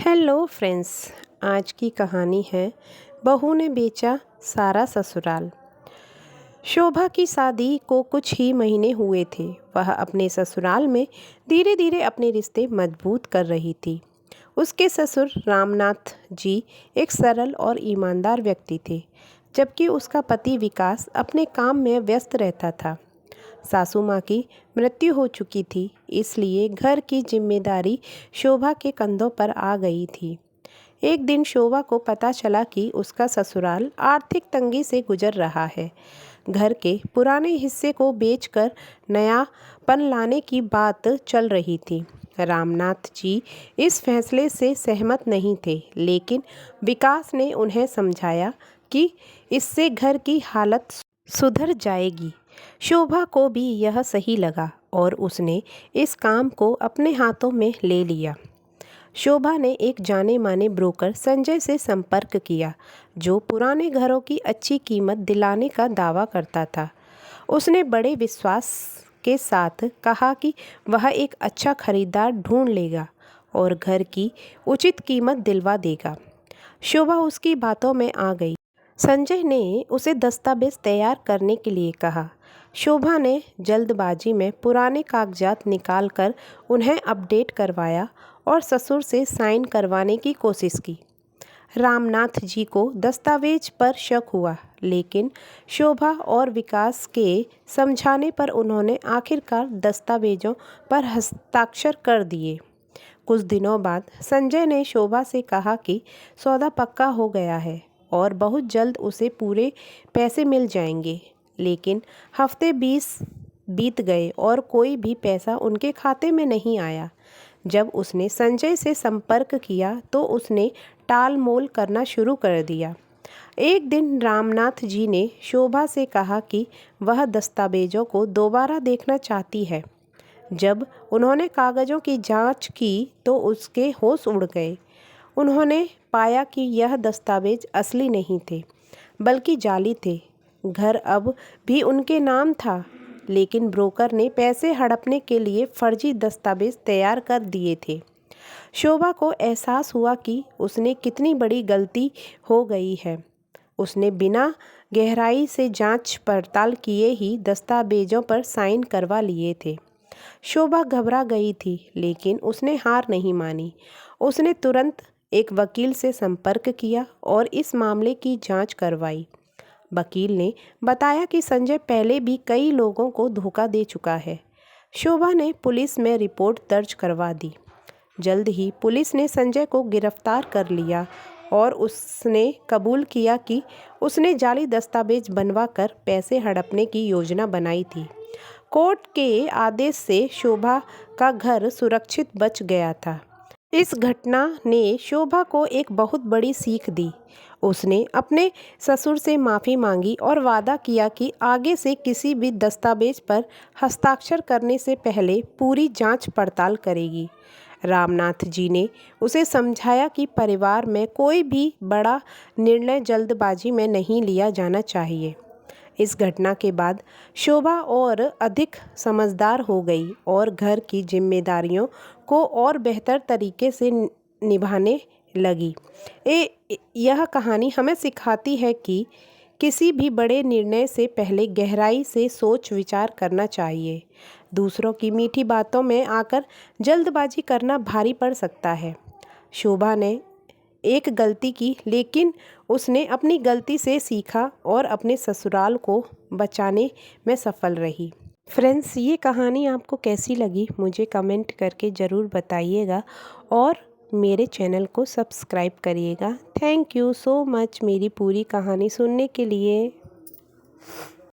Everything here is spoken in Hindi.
Hello friends. आज की कहानी है बहू ने बेचा सारा ससुराल। शोभा की शादी को कुछ ही महीने हुए थे। वह अपने ससुराल में धीरे धीरे अपने रिश्ते मजबूत कर रही थी। उसके ससुर रामनाथ जी एक सरल और ईमानदार व्यक्ति थे, जबकि उसका पति विकास अपने काम में व्यस्त रहता था। सासू माँ की मृत्यु हो चुकी थी, इसलिए घर की जिम्मेदारी शोभा के कंधों पर आ गई थी। एक दिन शोभा को पता चला कि उसका ससुराल आर्थिक तंगी से गुजर रहा है। घर के पुराने हिस्से को बेचकर नयापन लाने की बात चल रही थी। रामनाथ जी इस फैसले से सहमत नहीं थे, लेकिन विकास ने उन्हें समझाया कि इससे घर की हालत सुधर जाएगी। शोभा को भी यह सही लगा और उसने इस काम को अपने हाथों में ले लिया। शोभा ने एक जाने माने ब्रोकर संजय से संपर्क किया, जो पुराने घरों की अच्छी कीमत दिलाने का दावा करता था। उसने बड़े विश्वास के साथ कहा कि वह एक अच्छा खरीदार ढूंढ लेगा और घर की उचित कीमत दिलवा देगा। शोभा उसकी बातों में आ गई। संजय ने उसे दस्तावेज तैयार करने के लिए कहा। शोभा ने जल्दबाजी में पुराने कागजात निकालकर उन्हें अपडेट करवाया और ससुर से साइन करवाने की कोशिश की। रामनाथ जी को दस्तावेज पर शक हुआ, लेकिन शोभा और विकास के समझाने पर उन्होंने आखिरकार दस्तावेजों पर हस्ताक्षर कर दिए। कुछ दिनों बाद संजय ने शोभा से कहा कि सौदा पक्का हो गया है और बहुत जल्द उसे पूरे पैसे मिल जाएंगे। लेकिन हफ्ते 20 बीत गए और कोई भी पैसा उनके खाते में नहीं आया। जब उसने संजय से संपर्क किया तो उसने टाल मोल करना शुरू कर दिया। एक दिन रामनाथ जी ने शोभा से कहा कि वह दस्तावेजों को दोबारा देखना चाहती है। जब उन्होंने कागज़ों की जांच की तो उसके होश उड़ गए। उन्होंने पाया कि यह दस्तावेज असली नहीं थे, बल्कि जाली थे। घर अब भी उनके नाम था, लेकिन ब्रोकर ने पैसे हड़पने के लिए फर्जी दस्तावेज तैयार कर दिए थे। शोभा को एहसास हुआ कि उसने कितनी बड़ी गलती हो गई है। उसने बिना गहराई से जांच पड़ताल किए ही दस्तावेजों पर साइन करवा लिए थे। शोभा घबरा गई थी, लेकिन उसने हार नहीं मानी। उसने तुरंत एक वकील से संपर्क किया और इस मामले की जांच करवाई। वकील ने बताया कि संजय पहले भी कई लोगों को धोखा दे चुका है। शोभा ने पुलिस में रिपोर्ट दर्ज करवा दी। जल्द ही पुलिस ने संजय को गिरफ्तार कर लिया और उसने कबूल किया कि उसने जाली दस्तावेज बनवाकर पैसे हड़पने की योजना बनाई थी। कोर्ट के आदेश से शोभा का घर सुरक्षित बच गया था। इस घटना ने शोभा को एक बहुत बड़ी सीख दी। उसने अपने ससुर से माफ़ी मांगी और वादा किया कि आगे से किसी भी दस्तावेज पर हस्ताक्षर करने से पहले पूरी जांच पड़ताल करेगी। रामनाथ जी ने उसे समझाया कि परिवार में कोई भी बड़ा निर्णय जल्दबाजी में नहीं लिया जाना चाहिए। इस घटना के बाद शोभा और अधिक समझदार हो गई और घर की जिम्मेदारियों को और बेहतर तरीके से निभाने लगी। यह कहानी हमें सिखाती है कि किसी भी बड़े निर्णय से पहले गहराई से सोच विचार करना चाहिए। दूसरों की मीठी बातों में आकर जल्दबाजी करना भारी पड़ सकता है। शोभा ने एक गलती की, लेकिन उसने अपनी गलती से सीखा और अपने ससुराल को बचाने में सफल रही। फ्रेंड्स, ये कहानी आपको कैसी लगी मुझे कमेंट करके ज़रूर बताइएगा और मेरे चैनल को सब्सक्राइब करिएगा। थैंक यू सो मच मेरी पूरी कहानी सुनने के लिए।